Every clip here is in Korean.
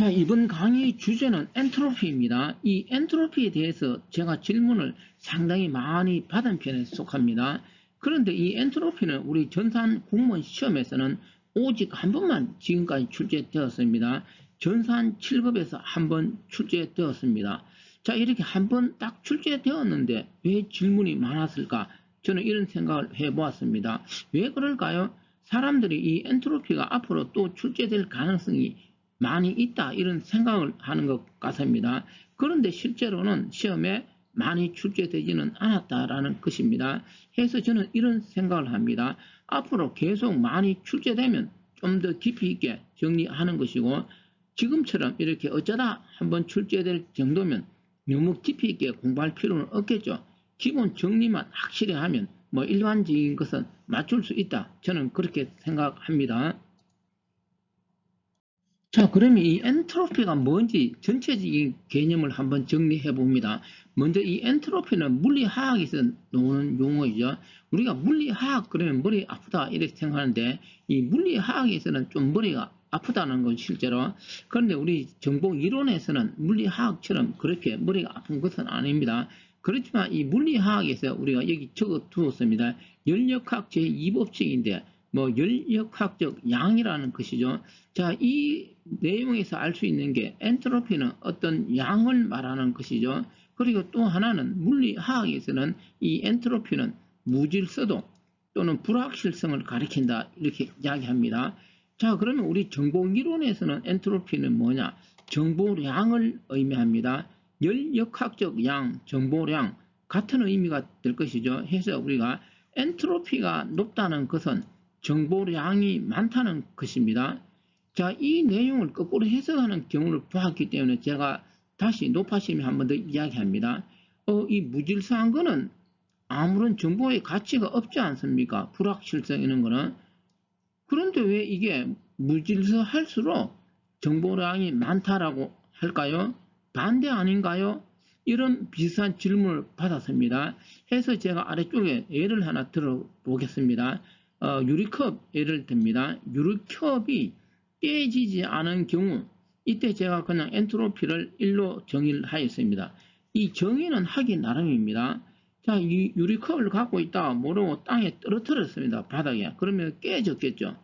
자, 이번 강의 주제는 엔트로피입니다. 이 엔트로피에 대해서 제가 질문을 상당히 많이 받은 편에 속합니다. 그런데 이 엔트로피는 우리 전산 공무원 시험에서는 오직 한 번만 지금까지 출제되었습니다. 전산 7급에서 한 번 출제되었습니다. 자, 이렇게 한 번 딱 출제되었는데 왜 질문이 많았을까? 저는 이런 생각을 해보았습니다. 왜 그럴까요? 사람들이 이 엔트로피가 앞으로 또 출제될 가능성이 많이 있다, 이런 생각을 하는 것 같습니다. 그런데 실제로는 시험에 많이 출제되지는 않았다라는 것입니다. 해서 저는 이런 생각을 합니다. 앞으로 계속 많이 출제되면 좀 더 깊이 있게 정리하는 것이고, 지금처럼 이렇게 어쩌다 한번 출제될 정도면 너무 깊이 있게 공부할 필요는 없겠죠. 기본 정리만 확실히 하면 일반적인 것은 맞출 수 있다, 저는 그렇게 생각합니다. 자, 그러면 이 엔트로피가 뭔지 전체적인 개념을 한번 정리해 봅니다. 먼저 이 엔트로피는 물리화학에서 나오는 용어이죠. 우리가 물리화학 그러면 머리 아프다 이렇게 생각하는데, 이 물리화학에서는 좀 머리가 아프다는 건 실제로. 그런데 우리 정보 이론에서는 물리화학처럼 그렇게 머리가 아픈 것은 아닙니다. 그렇지만 이 물리화학에서 우리가 여기 적어 두었습니다. 열역학 제2법칙인데 열역학적 양이라는 것이죠. 자, 이 내용에서 알 수 있는 게 엔트로피는 어떤 양을 말하는 것이죠. 그리고 또 하나는 물리화학에서는 이 엔트로피는 무질서도 또는 불확실성을 가리킨다, 이렇게 이야기합니다. 자, 그러면 우리 정보이론에서는 엔트로피는 뭐냐? 정보량을 의미합니다. 열역학적 양, 정보량 같은 의미가 될 것이죠. 해서 우리가 엔트로피가 높다는 것은 정보량이 많다는 것입니다. 자, 이 내용을 거꾸로 해석하는 경우를 보았기 때문에 제가 다시 높아심에 한 번 더 이야기합니다. 이 무질서한 거는 아무런 정보의 가치가 없지 않습니까? 불확실성 이런 거는. 그런데 왜 이게 무질서할수록 정보량이 많다라고 할까요? 반대 아닌가요? 이런 비슷한 질문을 받았습니다. 해서 제가 아래쪽에 예를 하나 들어보겠습니다. 유리컵 예를 듭니다. 유리컵이 깨지지 않은 경우, 이때 제가 그냥 엔트로피를 1로 정의를 하였습니다. 이 정의는 하기 나름입니다. 자, 이 유리컵을 갖고 있다가 모르고 땅에 떨어뜨렸습니다. 바닥에. 그러면 깨졌겠죠.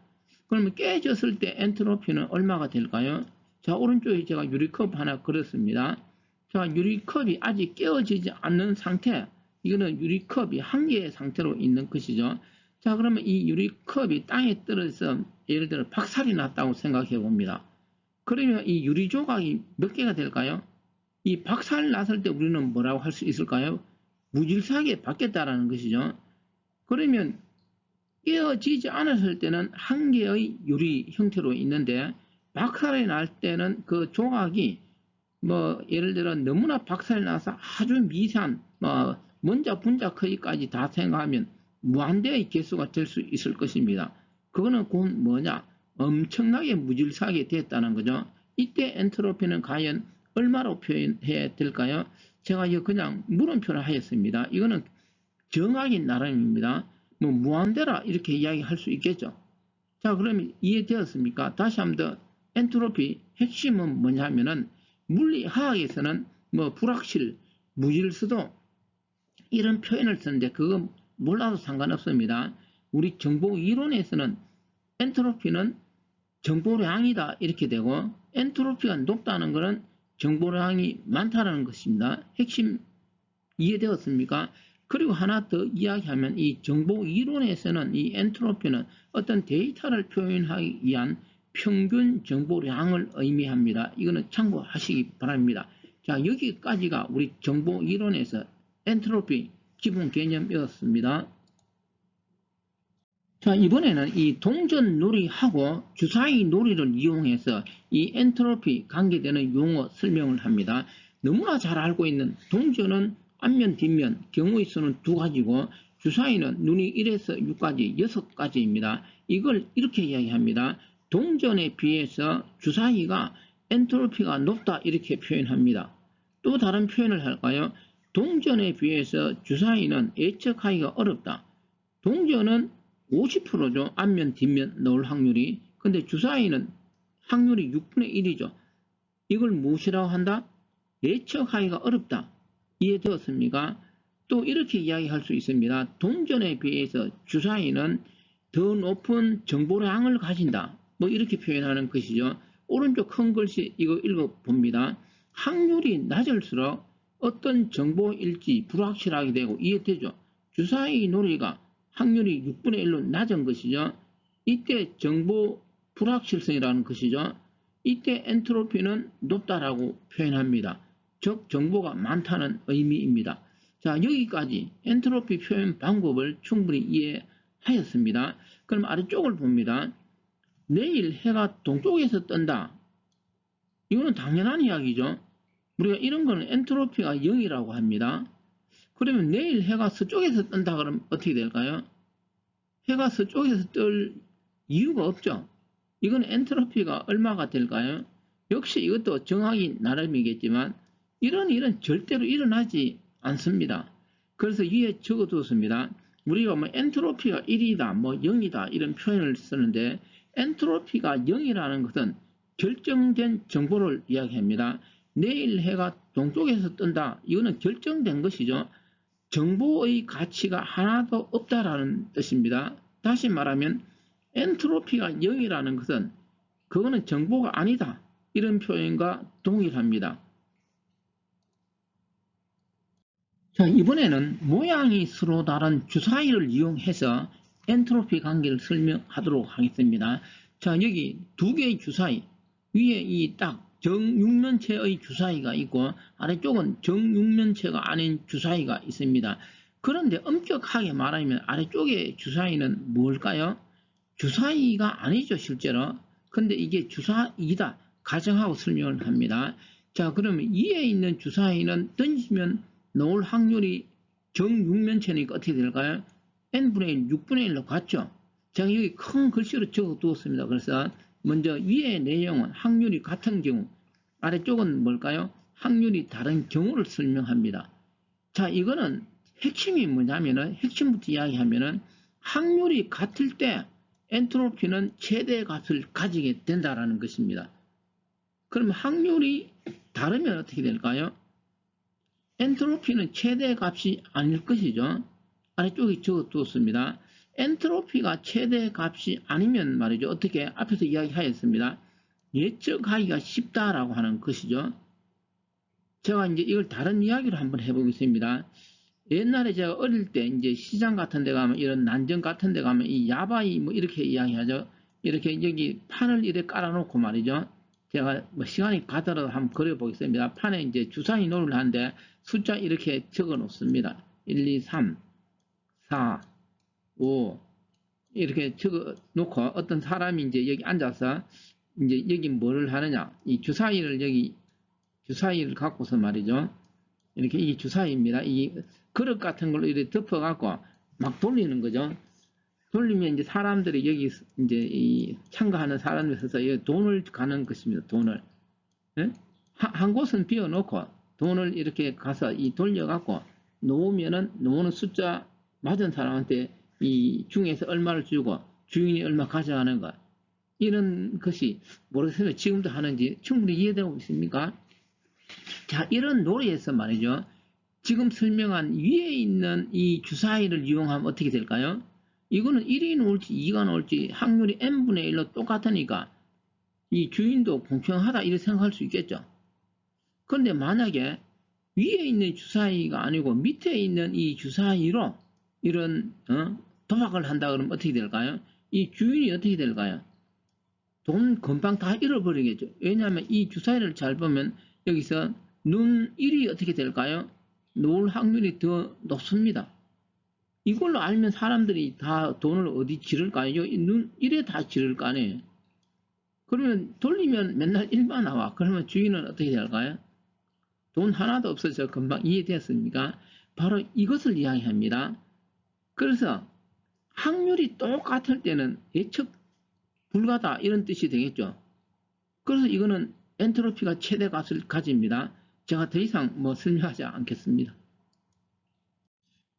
그러면 깨졌을 때 엔트로피는 얼마가 될까요? 자, 오른쪽에 제가 유리컵 하나 그렸습니다. 자, 유리컵이 아직 깨어지지 않는 상태, 이거는 유리컵이 한 개의 상태로 있는 것이죠. 자, 그러면 이 유리컵이 땅에 떨어져서 예를 들어 박살이 났다고 생각해 봅니다. 그러면 이 유리 조각이 몇 개가 될까요? 이 박살 났을 때 우리는 뭐라고 할 수 있을까요? 무질서하게 바뀌었다라는 것이죠. 그러면 깨어지지 않았을 때는 한 개의 유리 형태로 있는데, 박살이 날 때는 그 조각이 예를 들어 너무나 박살이 나서 아주 미세한 원자 분자 크기까지 다 생각하면 무한대의 개수가 될 수 있을 것입니다. 그거는 곧 뭐냐? 엄청나게 무질서하게 됐다는 거죠. 이때 엔트로피는 과연 얼마로 표현해야 될까요? 제가 이거 그냥 물음표를 하였습니다. 이거는 정하기 나름입니다. 무한대라 이렇게 이야기할 수 있겠죠. 자, 그러면 이해되었습니까? 다시 한번 더, 엔트로피 핵심은 뭐냐면은 물리화학에서는 불확실, 무질서도 이런 표현을 쓰는데 그거 몰라도 상관없습니다. 우리 정보이론에서는 엔트로피는 정보량이다 이렇게 되고, 엔트로피가 높다는 것은 정보량이 많다는 것입니다. 핵심 이해되었습니까? 그리고 하나 더 이야기하면 이 정보이론에서는 이 엔트로피는 어떤 데이터를 표현하기 위한 평균 정보량을 의미합니다. 이거는 참고하시기 바랍니다. 자, 여기까지가 우리 정보이론에서 엔트로피 기본 개념이었습니다. 자, 이번에는 이 동전 놀이하고 주사위 놀이를 이용해서 이 엔트로피 관계되는 용어 설명을 합니다. 너무나 잘 알고 있는 동전은 앞면, 뒷면, 경우의 수는 2가지고 주사위는 눈이 1에서 6까지 6가지입니다. 이걸 이렇게 이야기합니다. 동전에 비해서 주사위가 엔트로피가 높다 이렇게 표현합니다. 또 다른 표현을 할까요? 동전에 비해서 주사위는 예측하기가 어렵다. 동전은 50%죠. 앞면, 뒷면 넣을 확률이. 근데 주사위는 확률이 6분의 1이죠. 이걸 무엇이라고 한다? 예측하기가 어렵다. 이해되었습니까? 또 이렇게 이야기할 수 있습니다. 동전에 비해서 주사위는 더 높은 정보량을 가진다. 뭐 이렇게 표현하는 것이죠. 오른쪽 큰 글씨 이거 읽어봅니다. 확률이 낮을수록 어떤 정보일지 불확실하게 되고 이해되죠. 주사위 놀이가 확률이 6분의 1로 낮은 것이죠. 이때 정보 불확실성이라는 것이죠. 이때 엔트로피는 높다라고 표현합니다. 즉 정보가 많다는 의미입니다. 자, 여기까지 엔트로피 표현 방법을 충분히 이해하였습니다. 그럼 아래쪽을 봅니다. 내일 해가 동쪽에서 뜬다. 이거는 당연한 이야기죠. 우리가 이런 거는 엔트로피가 0이라고 합니다. 그러면 내일 해가 서쪽에서 뜬다 그러면 어떻게 될까요? 해가 서쪽에서 뜰 이유가 없죠. 이건 엔트로피가 얼마가 될까요? 역시 이것도 정하기 나름이겠지만 이런 일은 절대로 일어나지 않습니다. 그래서 위에 적어두었습니다. 우리가 뭐 엔트로피가 1이다, 뭐 0이다 이런 표현을 쓰는데 엔트로피가 0이라는 것은 결정된 정보를 이야기합니다. 내일 해가 동쪽에서 뜬다. 이거는 결정된 것이죠. 정보의 가치가 하나도 없다라는 뜻입니다. 다시 말하면 엔트로피가 0이라는 것은 그거는 정보가 아니다. 이런 표현과 동일합니다. 자, 이번에는 모양이 서로 다른 주사위를 이용해서 엔트로피 관계를 설명하도록 하겠습니다. 자, 여기 두 개의 주사위, 위에 이 딱 정육면체의 주사위가 있고 아래쪽은 정육면체가 아닌 주사위가 있습니다. 그런데 엄격하게 말하면 아래쪽의 주사위는 뭘까요? 주사위가 아니죠, 실제로. 근데 이게 주사위다 가정하고 설명을 합니다. 자, 그러면 위에 있는 주사위는 던지면 놓을 확률이 정육면체니까 어떻게 될까요? n분의 1, 6분의 1로 같죠? 제가 여기 큰 글씨로 적어 두었습니다. 그래서 먼저 위의 내용은 확률이 같은 경우, 아래쪽은 뭘까요? 확률이 다른 경우를 설명합니다. 자, 이거는 핵심이 뭐냐면은, 핵심부터 이야기하면은 확률이 같을 때 엔트로피는 최대 값을 가지게 된다라는 것입니다. 그럼 확률이 다르면 어떻게 될까요? 엔트로피는 최대 값이 아닐 것이죠. 아래쪽에 적어두었습니다. 엔트로피가 최대 값이 아니면 말이죠. 어떻게 앞에서 이야기하였습니다. 예측하기가 쉽다라고 하는 것이죠. 제가 이제 이걸 다른 이야기로 한번 해보겠습니다. 옛날에 제가 어릴 때 이제 시장 같은 데 가면 이런 난정 같은 데 가면 이 야바이 뭐 이렇게 이야기하죠. 이렇게 여기 판을 이렇게 깔아놓고 말이죠. 제가 뭐 시간이 가더라도 한번 그려보겠습니다. 판에 이제 주사위 노를 하는데 숫자 이렇게 적어 놓습니다. 1, 2, 3, 4, 5 이렇게 적어 놓고 어떤 사람이 이제 여기 앉아서 이제 여기 뭐를 하느냐. 이 주사위를 여기 주사위를 갖고서 말이죠. 이렇게 이 주사위입니다. 이 그릇 같은 걸로 이렇게 덮어갖고 막 돌리는 거죠. 돌리면 이제 사람들이 여기 이제 이 참가하는 사람들이 서서 돈을 가는 것입니다. 돈을. 네? 한 곳은 비워놓고 돈을 이렇게 가서 이 돌려갖고 놓으면은 놓는 숫자 맞은 사람한테 이 중에서 얼마를 주고 주인이 얼마 가져가는 것. 이런 것이 모르겠어요. 지금도 하는지 충분히 이해되고 있습니까? 자, 이런 놀이에서 말이죠. 지금 설명한 위에 있는 이 주사위를 이용하면 어떻게 될까요? 이거는 1이 나올지 2가 나올지 확률이 n분의 1로 똑같으니까 이 주인도 공평하다 이렇게 생각할 수 있겠죠. 그런데 만약에 위에 있는 주사위가 아니고 밑에 있는 이 주사위로 이런 도박을 한다 그러면 어떻게 될까요? 이 주인이 어떻게 될까요? 돈 금방 다 잃어버리겠죠. 왜냐하면 이 주사위를 잘 보면 여기서 눈 1이 어떻게 될까요? 놓을 확률이 더 높습니다. 이걸로 알면 사람들이 다 돈을 어디 지를까요? 눈 1에 다 지를 거 아니에요. 그러면 돌리면 맨날 1만 나와. 그러면 주인은 어떻게 될까요? 돈 하나도 없어서 금방 이해되었습니까? 바로 이것을 이야기합니다. 그래서 확률이 똑같을 때는 예측 불가다 이런 뜻이 되겠죠. 그래서 이거는 엔트로피가 최대 값을 가집니다. 제가 더 이상 뭐 설명하지 않겠습니다.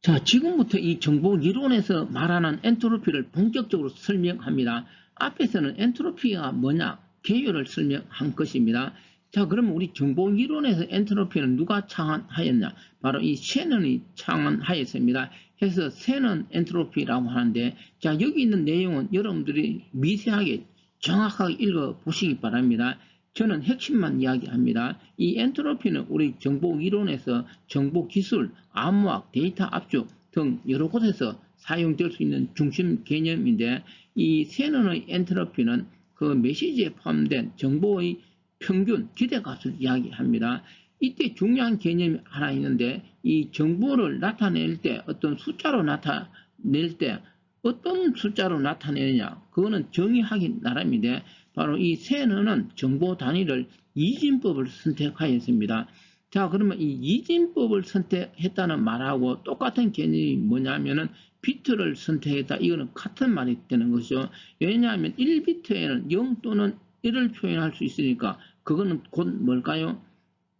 자, 지금부터 이 정보 이론에서 말하는 엔트로피를 본격적으로 설명합니다. 앞에서는 엔트로피가 뭐냐 개요를 설명한 것입니다. 자, 그러면 우리 정보이론에서 엔트로피는 누가 창안하였냐? 바로 이 셰넌이 창안하였습니다. 해서 셰넌 엔트로피라고 하는데, 자, 여기 있는 내용은 여러분들이 미세하게 정확하게 읽어보시기 바랍니다. 저는 핵심만 이야기합니다. 이 엔트로피는 우리 정보이론에서 정보기술, 암호학, 데이터 압축 등 여러 곳에서 사용될 수 있는 중심 개념인데, 이 셰넌의 엔트로피는 그 메시지에 포함된 정보의 평균 기대값을 이야기합니다. 이때 중요한 개념이 하나 있는데, 이 정보를 나타낼 때 어떤 숫자로 나타낼 때 어떤 숫자로 나타내느냐, 그거는 정의하기 나름인데, 바로 이 셰넌은 정보 단위를 이진법을 선택하였습니다. 자, 그러면 이 이진법을 선택했다는 말하고 똑같은 개념이 뭐냐면은 비트를 선택했다. 이거는 같은 말이 되는 것이죠. 왜냐하면 1비트에는 0 또는 1을 표현할 수 있으니까 그거는 곧 뭘까요?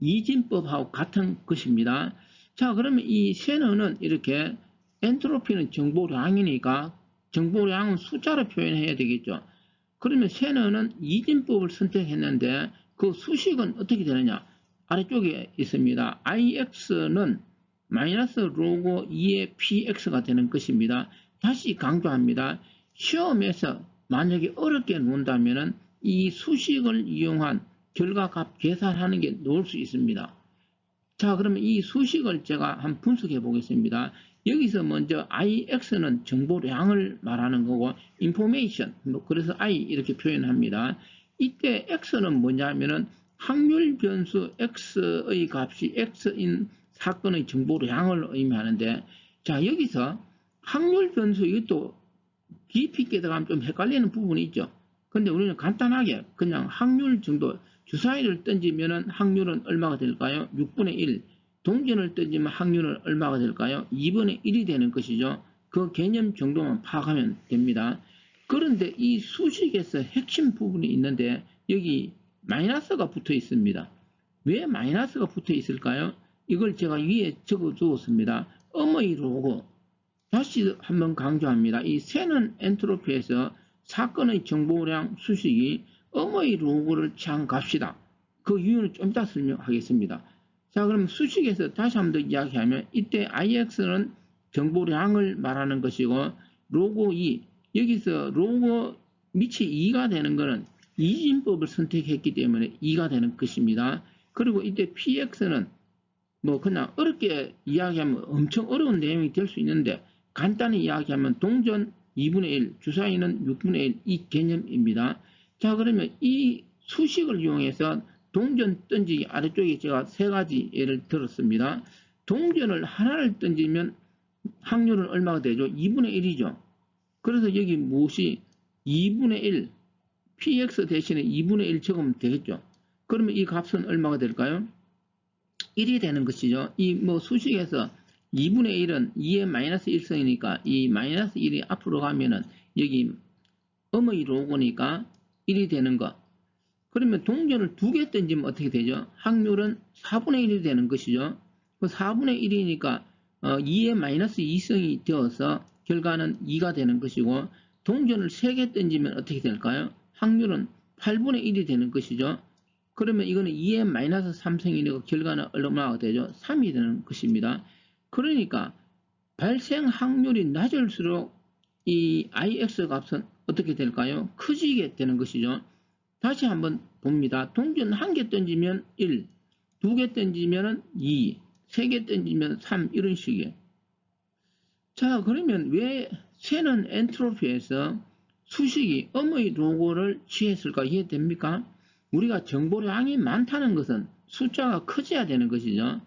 이진법하고 같은 것입니다. 자, 그러면 이 셰넌은 이렇게 엔트로피는 정보량이니까 정보량은 숫자로 표현해야 되겠죠. 그러면 셰넌은 이진법을 선택했는데 그 수식은 어떻게 되느냐? 아래쪽에 있습니다. ix는 마이너스 로고 2의 px가 되는 것입니다. 다시 강조합니다. 시험에서 만약에 어렵게 논다면 이 수식을 이용한 결과값 계산하는 게 나올 수 있습니다. 자, 그러면 이 수식을 제가 한번 분석해 보겠습니다. 여기서 먼저 ix는 정보량을 말하는 거고 information, 그래서 i 이렇게 표현합니다. 이때 x는 뭐냐면은 확률 변수 x의 값이 x인 사건의 정보량을 의미하는데, 자, 여기서 확률 변수, 이것도 깊이 있게 들어가면 좀 헷갈리는 부분이 있죠. 근데 우리는 간단하게 그냥 확률 정도, 주사위를 던지면 확률은 얼마가 될까요? 6분의 1. 동전을 던지면 확률은 얼마가 될까요? 2분의 1이 되는 것이죠. 그 개념 정도만 파악하면 됩니다. 그런데 이 수식에서 핵심 부분이 있는데 여기 마이너스가 붙어 있습니다. 왜 마이너스가 붙어 있을까요? 이걸 제가 위에 적어 주었습니다. 음의 로고. 다시 한번 강조합니다. 이 셰넌 엔트로피에서 사건의 정보량 수식이 음의 로고를 취한 값이다. 그 이유는 좀 이따 설명하겠습니다. 자, 그럼 수식에서 다시 한번 더 이야기하면 이때 ix는 정보량을 말하는 것이고 로고 2, 여기서 로고 밑이 2가 되는 것은 이진법을 선택했기 때문에 2가 되는 것입니다. 그리고 이때 px는 뭐 그냥 어렵게 이야기하면 엄청 어려운 내용이 될 수 있는데 간단히 이야기하면 동전 2분의 1, 주사위는 6분의 1 이 개념입니다. 자, 그러면 이 수식을 이용해서 동전 던지기 아래쪽에 제가 세 가지 예를 들었습니다. 동전을 하나를 던지면 확률은 얼마가 되죠? 2분의 1이죠. 그래서 여기 무엇이 2분의 1, px 대신에 2분의 1 적으면 되겠죠. 그러면 이 값은 얼마가 될까요? 1이 되는 것이죠. 이 뭐 수식에서 2분의 1은 2의 마이너스 1승이니까 이 마이너스 1이 앞으로 가면은 여기 음의 로고니까 1이 되는 거. 그러면 동전을 2개 던지면 어떻게 되죠? 확률은 4분의 1이 되는 것이죠. 그 4분의 1이니까 2의 마이너스 2승이 되어서 결과는 2가 되는 것이고 동전을 3개 던지면 어떻게 될까요? 확률은 8분의 1이 되는 것이죠. 그러면 이거는 2의 마이너스 3승이니까 결과는 얼마가 되죠? 3이 되는 것입니다. 그러니까 발생 확률이 낮을수록 이 ix 값은 어떻게 될까요? 커지게 되는 것이죠. 다시 한번 봅니다. 동전 1개 던지면 1, 2개 던지면 2, 3개 던지면 3 이런 식이에요. 자, 그러면 왜 셰넌 엔트로피에서 수식이 음의 로고를 취했을까 이해됩니까? 우리가 정보량이 많다는 것은 숫자가 커져야 되는 것이죠.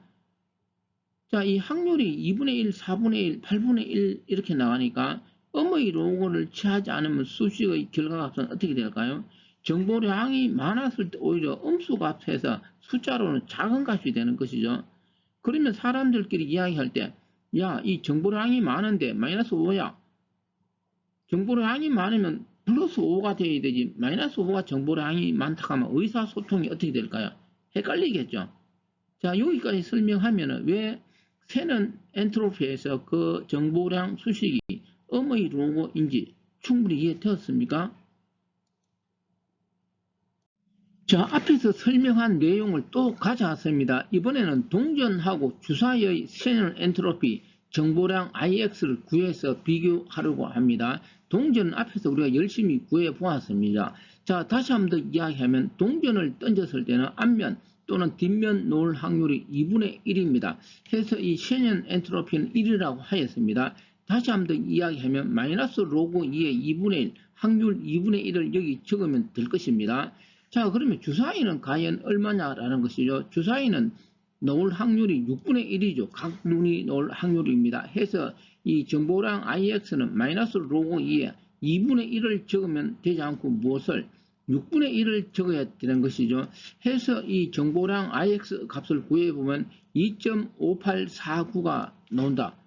자, 이 확률이 2분의 1, 4분의 1, 8분의 1 이렇게 나가니까 음의 로고를 취하지 않으면 수식의 결과값은 어떻게 될까요? 정보량이 많았을 때 오히려 음수 값에서 숫자로는 작은 값이 되는 것이죠. 그러면 사람들끼리 이야기할 때, 야, 이 정보량이 많은데 마이너스 5야. 정보량이 많으면 플러스 5가 돼야 되지. 마이너스 5가 정보량이 많다 하면 의사소통이 어떻게 될까요? 헷갈리겠죠. 자, 여기까지 설명하면 왜 셰넌 엔트로피에서 그 정보량 수식이 음의 로고인지 충분히 이해되었습니까? 자, 앞에서 설명한 내용을 또 가져왔습니다. 이번에는 동전하고 주사위의 셰넌 엔트로피 정보량 IX를 구해서 비교하려고 합니다. 동전은 앞에서 우리가 열심히 구해 보았습니다. 자, 다시 한번 더 이야기하면 동전을 던졌을 때는 앞면 또는 뒷면 놓을 확률이 2분의 1입니다. 해서 이 셰넌 엔트로피는 1이라고 하였습니다. 다시 한번 더 이야기하면 마이너스 로그 2의 2분의 1, 확률 2분의 1을 여기 적으면 될 것입니다. 자, 그러면 주사위는 과연 얼마냐라는 것이죠. 주사위는 놓을 확률이 6분의 1이죠. 각 눈이 놓을 확률입니다. 해서 이 정보량 IX는 마이너스 로그 2에 2분의 1을 적으면 되지 않고 무엇을 6분의 1을 적어야 되는 것이죠. 해서 이 정보량 IX 값을 구해보면 2.5849가 나온다.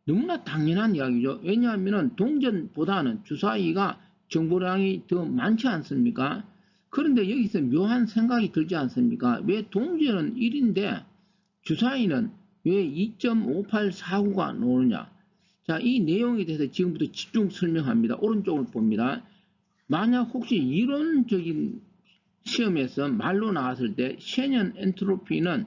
너무나 당연한 이야기죠. 왜냐하면 동전보다는 주사위가 정보량이 더 많지 않습니까? 그런데 여기서 묘한 생각이 들지 않습니까? 왜 동전은 1인데 주사위는 왜 2.5849가 나오느냐? 자, 이 내용에 대해서 지금부터 집중 설명합니다. 오른쪽을 봅니다. 만약 혹시 이론적인 시험에서 말로 나왔을 때 셰넌 엔트로피는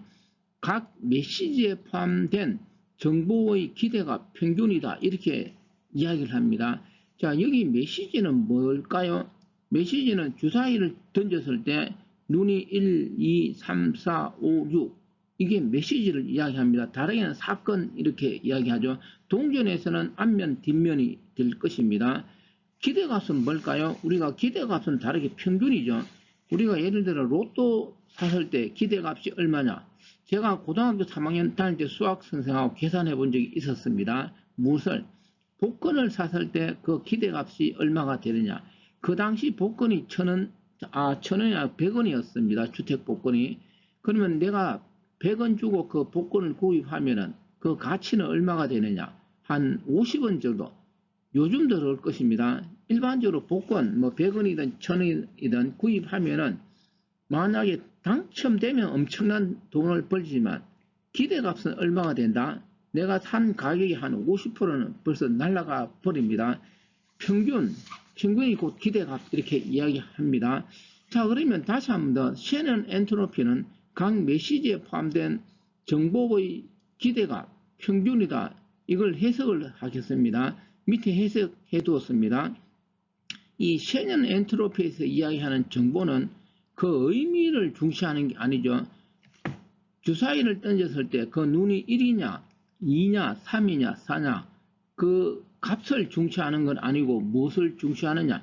각 메시지에 포함된 정보의 기대가 평균이다. 이렇게 이야기를 합니다. 자, 여기 메시지는 뭘까요? 메시지는 주사위를 던졌을 때 눈이 1, 2, 3, 4, 5, 6 이게 메시지를 이야기합니다. 다르게는 사건 이렇게 이야기하죠. 동전에서는 앞면, 뒷면이 될 것입니다. 기대값은 뭘까요? 우리가 기대값은 다르게 평균이죠. 우리가 예를 들어 로또 샀을 때 기대값이 얼마냐? 제가 고등학교 3학년 다닐 때 수학 선생하고 계산해 본 적이 있었습니다. 무엇을? 복권을 샀을 때 그 기대값이 얼마가 되느냐? 그 당시 복권이 1,000원, 1,000원이 아니라 100원이었습니다. 주택복권이. 그러면 내가 100원 주고 그 복권을 구입하면은 그 가치는 얼마가 되느냐? 한 50원 정도. 요즘도 그럴 것입니다. 일반적으로 복권, 뭐 100원이든 1,000원이든 구입하면은 만약에 당첨되면 엄청난 돈을 벌지만 기대값은 얼마가 된다? 내가 산 가격이 한 50%는 벌써 날아가 버립니다. 평균이 곧 기대값 이렇게 이야기합니다. 자, 그러면 다시 한번 더 셰넌 엔트로피는 각 메시지에 포함된 정보의 기대값 평균이다. 이걸 해석을 하겠습니다. 밑에 해석해 두었습니다. 이 셰넌 엔트로피에서 이야기하는 정보는 그 의미를 중시하는 게 아니죠. 주사위를 던졌을 때 그 눈이 1이냐, 2냐, 3이냐, 4냐 그 값을 중시하는 건 아니고 무엇을 중시하느냐?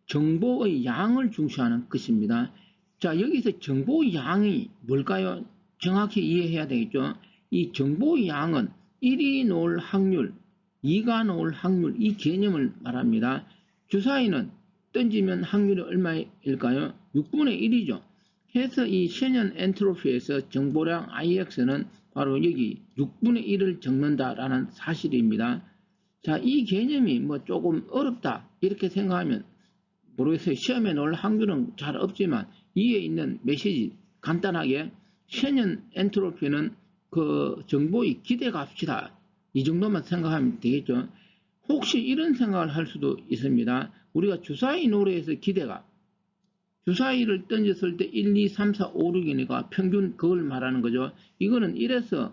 정보의 양을 중시하는 것입니다. 자, 여기서 정보의 양이 뭘까요? 정확히 이해해야 되겠죠. 이 정보의 양은 1이 나올 확률, 2가 나올 확률 이 개념을 말합니다. 주사위는 던지면 확률이 얼마일까요? 6분의 1이죠. 해서 이 셰넌 엔트로피에서 정보량 IX는 바로 여기 6분의 1을 적는다라는 사실입니다. 자, 이 개념이 뭐 조금 어렵다 이렇게 생각하면 모르겠어요. 시험에 나올 확률은 잘 없지만 이에 있는 메시지 간단하게 셰넌 엔트로피는 그 정보의 기대값이다. 이 정도만 생각하면 되겠죠. 혹시 이런 생각을 할 수도 있습니다. 우리가 주사위 노래에서 기대값 주사위를 던졌을 때 1, 2, 3, 4, 5, 6이니까 평균 그걸 말하는 거죠. 이거는 1에서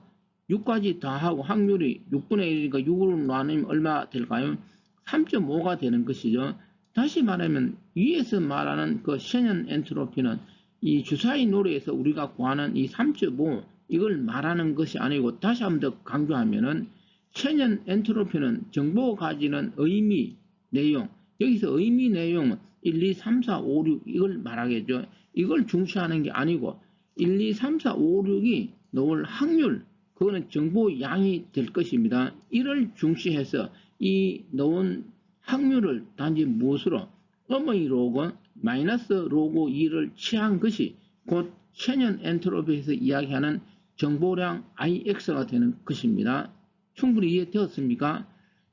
6까지 다 하고 확률이 6분의 1이니까 6으로 나누면 얼마 될까요? 3.5가 되는 것이죠. 다시 말하면 위에서 말하는 그 셰넌 엔트로피는 이 주사위 노래에서 우리가 구하는 이 3.5 이걸 말하는 것이 아니고 다시 한번 더 강조하면은 셰넌 엔트로피는 정보가 가지는 의미, 내용 여기서 의미 내용은 1, 2, 3, 4, 5, 6 이걸 말하겠죠. 이걸 중시하는 게 아니고 1, 2, 3, 4, 5, 6이 나올 확률 그거는 정보 양이 될 것입니다. 이를 중시해서 이 나온 확률을 단지 무엇으로 어머니 로그 마이너스 로그 2를 취한 것이 곧 셰넌 엔트로피에서 이야기하는 정보량 IX가 되는 것입니다. 충분히 이해되었습니까?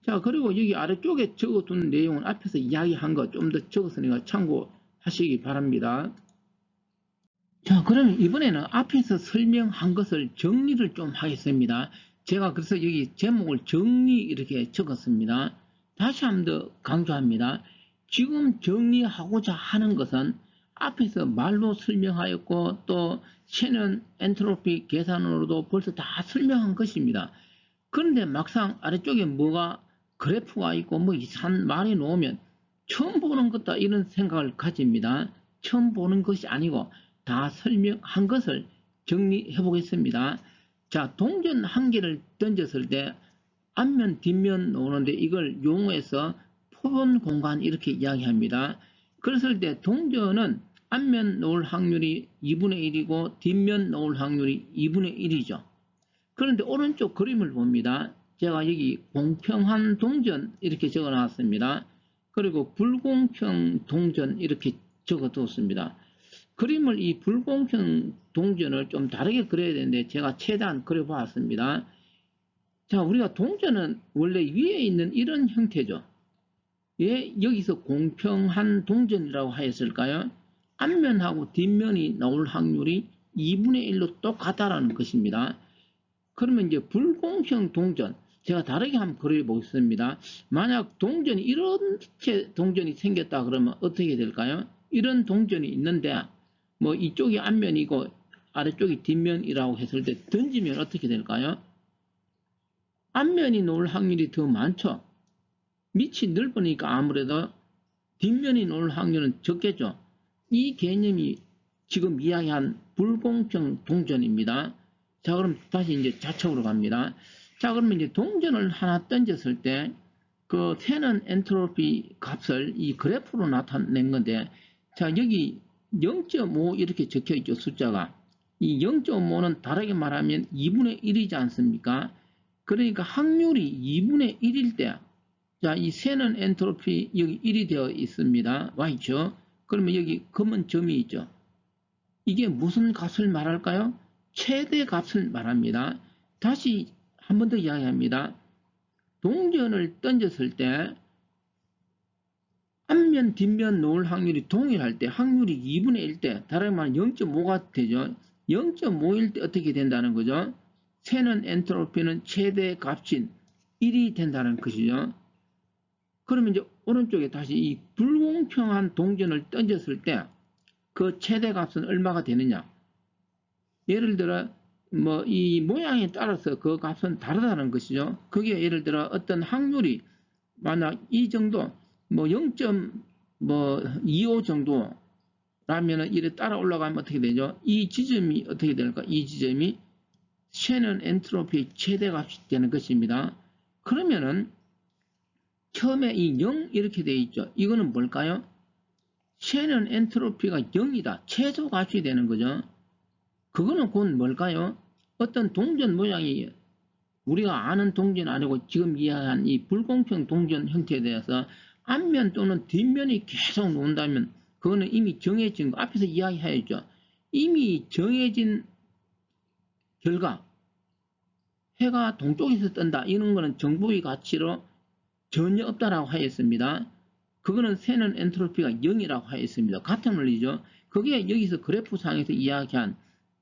자, 그리고 여기 아래쪽에 적어둔 내용은 앞에서 이야기한 거 좀 더 적었으니까 참고하시기 바랍니다. 자, 그러면 이번에는 앞에서 설명한 것을 정리를 좀 하겠습니다. 제가 그래서 여기 제목을 정리 이렇게 적었습니다. 다시 한번 더 강조합니다. 지금 정리하고자 하는 것은 앞에서 말로 설명하였고 또 셰넌 엔트로피 계산으로도 벌써 다 설명한 것입니다. 그런데 막상 아래쪽에 뭐가 그래프가 있고 뭐 이상한 말이 나오면 처음 보는 것다 이런 생각을 가집니다. 처음 보는 것이 아니고 다 설명한 것을 정리해 보겠습니다. 자, 동전 한 개를 던졌을 때 앞면 뒷면 나오는데 이걸 용어에서 포본 공간 이렇게 이야기합니다. 그랬을 때 동전은 앞면 놓을 확률이 2분의 1이고 뒷면 놓을 확률이 2분의 1이죠. 그런데 오른쪽 그림을 봅니다. 제가 여기 공평한 동전 이렇게 적어 놨습니다. 그리고 불공평 동전 이렇게 적어 뒀습니다. 그림을 이 불공평 동전을 좀 다르게 그려야 되는데 제가 최대한 그려보았습니다. 자, 우리가 동전은 원래 위에 있는 이런 형태죠. 왜 여기서 공평한 동전이라고 하였을까요? 앞면하고 뒷면이 나올 확률이 2분의 1로 똑같다라는 것입니다. 그러면 이제 불공평 동전, 제가 다르게 한번 그려보겠습니다. 만약 동전이 이렇게 동전이 생겼다 그러면 어떻게 될까요? 이런 동전이 있는데 뭐 이쪽이 앞면이고 아래쪽이 뒷면이라고 했을 때 던지면 어떻게 될까요? 앞면이 놓을 확률이 더 많죠. 밑이 넓으니까 아무래도 뒷면이 놓을 확률은 적겠죠. 이 개념이 지금 이야기한 불공평 동전입니다. 자, 그럼 다시 이제 좌측으로 갑니다. 자, 그러면 이제 동전을 하나 던졌을 때 그 새는 엔트로피 값을 이 그래프로 나타낸 건데, 자, 여기 0.5 이렇게 적혀 있죠, 숫자가. 이 0.5는 다르게 말하면 2분의 1이지 않습니까? 그러니까 확률이 2분의 1일 때, 자, 이 새는 엔트로피 여기 1이 되어 있습니다. Y죠. 그러면 여기 검은 점이 있죠. 이게 무슨 값을 말할까요? 최대 값을 말합니다. 다시 한 번 더 이야기합니다. 동전을 던졌을 때 앞면 뒷면 놓을 확률이 동일할 때 확률이 2분의 1 때 다른 말은 0.5가 되죠. 0.5일 때 어떻게 된다는 거죠? 새는 엔트로피는 최대 값인 1이 된다는 것이죠. 그러면 이제 오른쪽에 다시 이 불공평한 동전을 던졌을 때 그 최대 값은 얼마가 되느냐? 예를 들어 뭐 이 모양에 따라서 그 값은 다르다는 것이죠. 그게 예를 들어 어떤 확률이 만약 이 정도 뭐 0.25 정도라면은 이래 따라 올라가면 어떻게 되죠? 이 지점이 어떻게 될까? 이 지점이 셰넌 엔트로피의 최대값이 되는 것입니다. 그러면은 처음에 이 0 이렇게 되어 있죠. 이거는 뭘까요? 셰넌 엔트로피가 0이다. 최소값이 되는 거죠. 그거는 곧 뭘까요? 어떤 동전 모양이 우리가 아는 동전 아니고 지금 이야기한 이 불공평 동전 형태에 대해서 앞면 또는 뒷면이 계속 논다면 그거는 이미 정해진 거 앞에서 이야기하였죠. 이미 정해진 결과 해가 동쪽에서 뜬다 이런 거는 정보의 가치로 전혀 없다라고 하였습니다. 그거는 새는 엔트로피가 0이라고 하였습니다. 같은 원리죠. 그게 여기서 그래프상에서 이야기한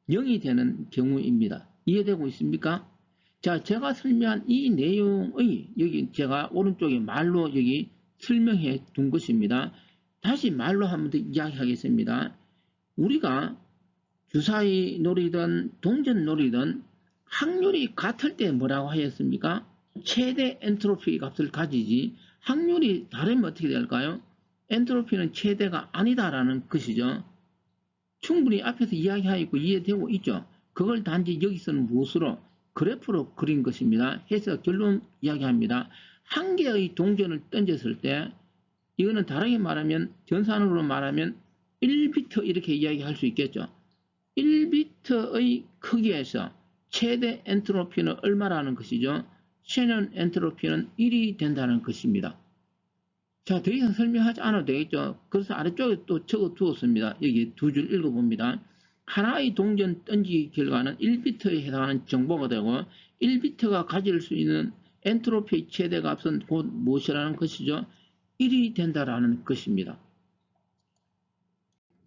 0이 되는 경우입니다. 이해되고 있습니까? 자, 제가 설명한 이 내용의 여기 제가 오른쪽에 말로 여기 설명해 둔 것입니다. 다시 말로 한 번 더 이야기하겠습니다. 우리가 주사위 놀이든 동전 놀이든 확률이 같을 때 뭐라고 하였습니까? 최대 엔트로피 값을 가지지 확률이 다르면 어떻게 될까요? 엔트로피는 최대가 아니다라는 것이죠. 충분히 앞에서 이야기하였고 이해되고 있죠. 그걸 단지 여기서는 무엇으로? 그래프로 그린 것입니다. 해서 결론 이야기합니다. 한 개의 동전을 던졌을 때 이거는 다르게 말하면 전산으로 말하면 1비트 이렇게 이야기할 수 있겠죠. 1비트의 크기에서 최대 엔트로피는 얼마라는 것이죠. 셰넌 엔트로피는 1이 된다는 것입니다. 자, 더 이상 설명하지 않아도 되겠죠. 그래서 아래쪽에 또 적어 두었습니다. 여기 두 줄 읽어봅니다. 하나의 동전 던지기 결과는 1비트에 해당하는 정보가 되고 1비트가 가질 수 있는 엔트로피의 최대값은 곧 무엇이라는 것이죠? 1이 된다라는 것입니다.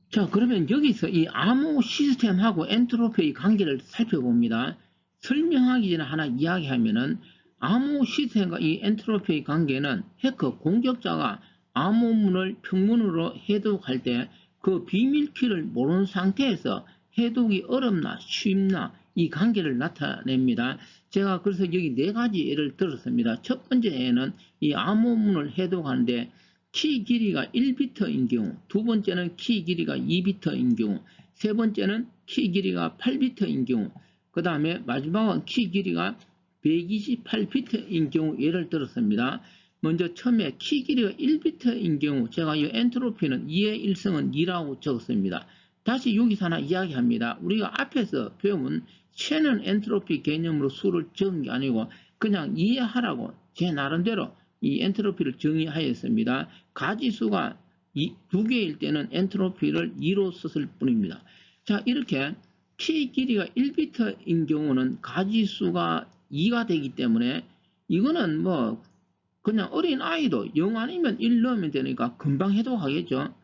자, 그러면 여기서 이 암호 시스템하고 엔트로피의 관계를 살펴봅니다. 설명하기 전에 하나 이야기하면은 암호 시스템과 이 엔트로피의 관계는 해커 공격자가 암호문을 평문으로 해독할 때 그 비밀키를 모르는 상태에서 해독이 어렵나 쉽나 이 관계를 나타냅니다. 제가 그래서 여기 네 가지 예를 들었습니다. 첫 번째 예는 이 암호문을 해독하는데 키 길이가 1비트인 경우, 두 번째는 키 길이가 2비트인 경우, 세 번째는 키 길이가 8비트인 경우, 그 다음에 마지막은 키 길이가 128비트인 경우 예를 들었습니다. 먼저 처음에 키 길이가 1비트인 경우 제가 이 엔트로피는 2의 1승은 2라고 적었습니다. 다시 여기서 하나 이야기합니다. 우리가 앞에서 배운 쉐넌 엔트로피 개념으로 수를 적은 게 아니고 그냥 이해하라고 제 나름대로 이 엔트로피를 정의하였습니다. 가지수가 두 개일 때는 엔트로피를 2로 썼을 뿐입니다. 자, 이렇게 키 길이가 1비트인 경우는 가지수가 2가 되기 때문에 이거는 뭐 그냥 어린 아이도 0 아니면 1 넣으면 되니까 금방 해독하겠죠.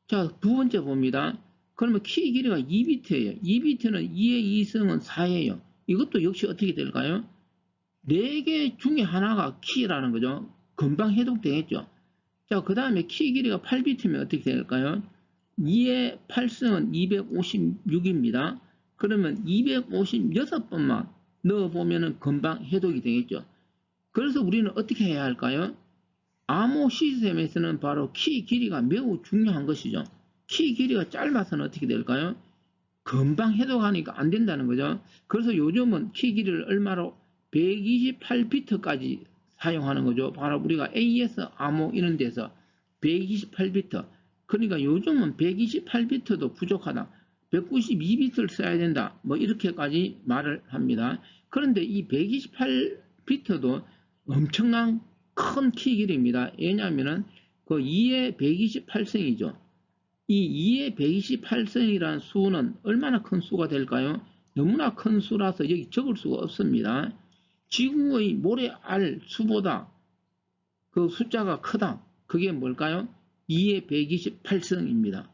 자, 두 번째 봅니다. 그러면 키 길이가 2비트예요. 2비트는 2의 2승은 4예요. 이것도 역시 어떻게 될까요? 4개 중에 하나가 키라는 거죠. 금방 해독되겠죠. 자, 그 다음에 키 길이가 8비트면 어떻게 될까요? 2의 8승은 256입니다. 그러면 256번만 넣어보면 금방 해독이 되겠죠. 그래서 우리는 어떻게 해야 할까요? 암호 시스템에서는 바로 키 길이가 매우 중요한 것이죠. 키 길이가 짧아서는 어떻게 될까요? 금방 해독하니까 안 된다는 거죠. 그래서 요즘은 키 길이를 얼마로 128비트까지 사용하는 거죠. 바로 우리가 AES 암호 이런 데서 128비트. 그러니까 요즘은 128비트도 부족하다. 192비트를 써야 된다. 뭐 이렇게까지 말을 합니다. 그런데 이 128비트도 엄청난 큰 키 길이입니다. 왜냐하면 그 2의 128승이죠. 이 2의 128승이라는 수는 얼마나 큰 수가 될까요? 너무나 큰 수라서 여기 적을 수가 없습니다. 지구의 모래알 수보다 그 숫자가 크다. 그게 뭘까요? 2의 128승입니다.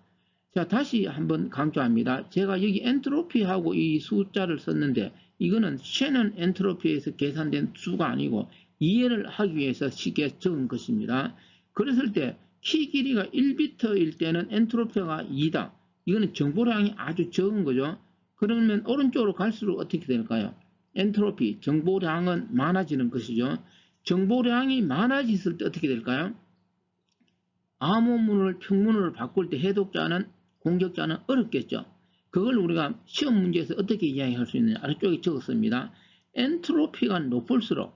자, 다시 한번 강조합니다. 제가 여기 엔트로피하고 이 숫자를 썼는데 이거는 쉐넌 엔트로피에서 계산된 수가 아니고 이해를 하기 위해서 쉽게 적은 것입니다. 그랬을 때 키 길이가 1비트일 때는 엔트로피가 2다. 이거는 정보량이 아주 적은 거죠. 그러면 오른쪽으로 갈수록 어떻게 될까요? 엔트로피, 정보량은 많아지는 것이죠. 정보량이 많아졌을 때 어떻게 될까요? 암호문을 평문으로 바꿀 때 해독자는 공격자는 어렵겠죠. 그걸 우리가 시험 문제에서 어떻게 이야기할 수 있느냐 아래쪽에 적었습니다. 엔트로피가 높을수록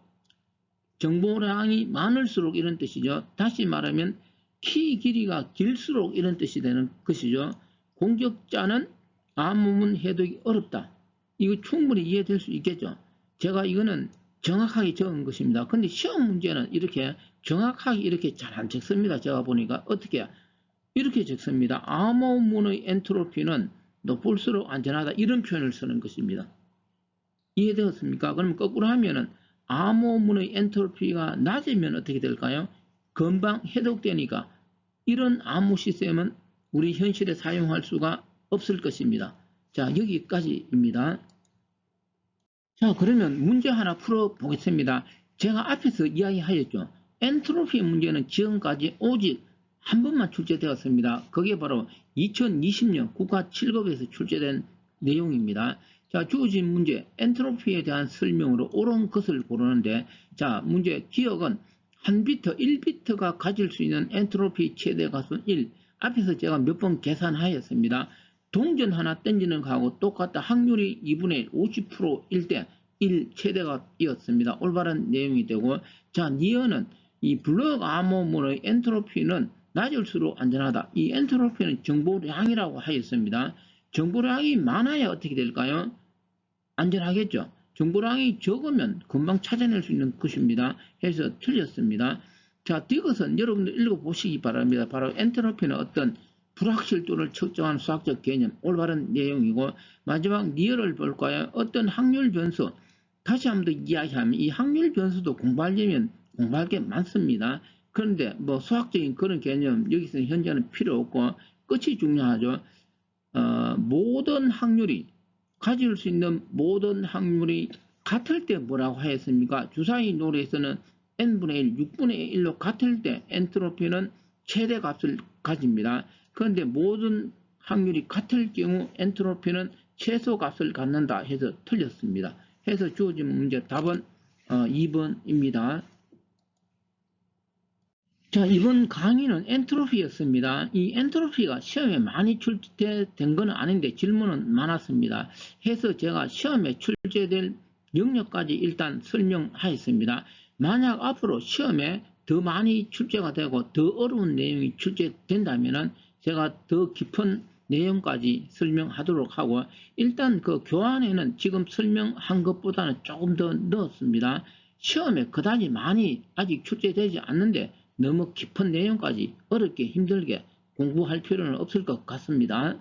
정보량이 많을수록 이런 뜻이죠. 다시 말하면 키 길이가 길수록 이런 뜻이 되는 것이죠. 공격자는 암호문 해독이 어렵다. 이거 충분히 이해될 수 있겠죠. 제가 이거는 정확하게 적은 것입니다. 근데 시험 문제는 이렇게 정확하게 이렇게 잘 안 적습니다. 제가 보니까 어떻게 이렇게 적습니다. 암호문의 엔트로피는 높을수록 안전하다. 이런 표현을 쓰는 것입니다. 이해되었습니까? 그럼 거꾸로 하면은 암호문의 엔트로피가 낮으면 어떻게 될까요? 금방 해독되니까 이런 암호 시스템은 우리 현실에 사용할 수가 없을 것입니다. 자, 여기까지입니다. 자, 그러면 문제 하나 풀어보겠습니다. 제가 앞에서 이야기하였죠. 엔트로피 문제는 지금까지 오직 한 번만 출제되었습니다. 그게 바로 2020년 국가 7급에서 출제된 내용입니다. 자, 주어진 문제 엔트로피에 대한 설명으로 옳은 것을 고르는데, 자, 문제 기억은 1비트, 1비트가 가질 수 있는 엔트로피 최대 값은 1. 앞에서 제가 몇 번 계산하였습니다. 동전 하나 던지는 거하고 똑같다. 확률이 2분의 1, 50%일 때 1 최대값이었습니다. 올바른 내용이 되고, 자, 니은은 이 블록 암호문의 엔트로피는 낮을수록 안전하다. 이 엔트로피는 정보량이라고 하였습니다. 정보량이 많아야 어떻게 될까요? 안전하겠죠. 정보량이 적으면 금방 찾아낼 수 있는 것입니다. 해서 틀렸습니다. 자, 이것은 여러분들 읽어보시기 바랍니다. 바로 엔트로피는 어떤 불확실도를 측정한 수학적 개념, 올바른 내용이고, 마지막 니얼을 볼까요? 어떤 확률 변수, 다시 한번 더 이야기하면 이 확률 변수도 공부하려면 공부할 게 많습니다. 그런데 뭐 수학적인 그런 개념 여기서 현재는 필요 없고 끝이 중요하죠. 모든 확률이 가질 수 있는 모든 확률이 같을 때 뭐라고 하였습니까? 주사위 논리에서는 n분의 1, 6분의 1로 같을 때 엔트로피는 최대값을 가집니다. 그런데 모든 확률이 같을 경우 엔트로피는 최소 값을 갖는다 해서 틀렸습니다. 해서 주어진 문제 답은 2번입니다. 자, 이번 강의는 엔트로피였습니다. 이 엔트로피가 시험에 많이 출제된 건 아닌데 질문은 많았습니다. 해서 제가 시험에 출제될 영역까지 일단 설명하였습니다. 만약 앞으로 시험에 더 많이 출제가 되고 더 어려운 내용이 출제된다면 제가 더 깊은 내용까지 설명하도록 하고, 일단 그 교환에는 지금 설명한 것보다는 조금 더 넣었습니다. 시험에 그다지 많이 아직 출제되지 않는데 너무 깊은 내용까지 어렵게 힘들게 공부할 필요는 없을 것 같습니다.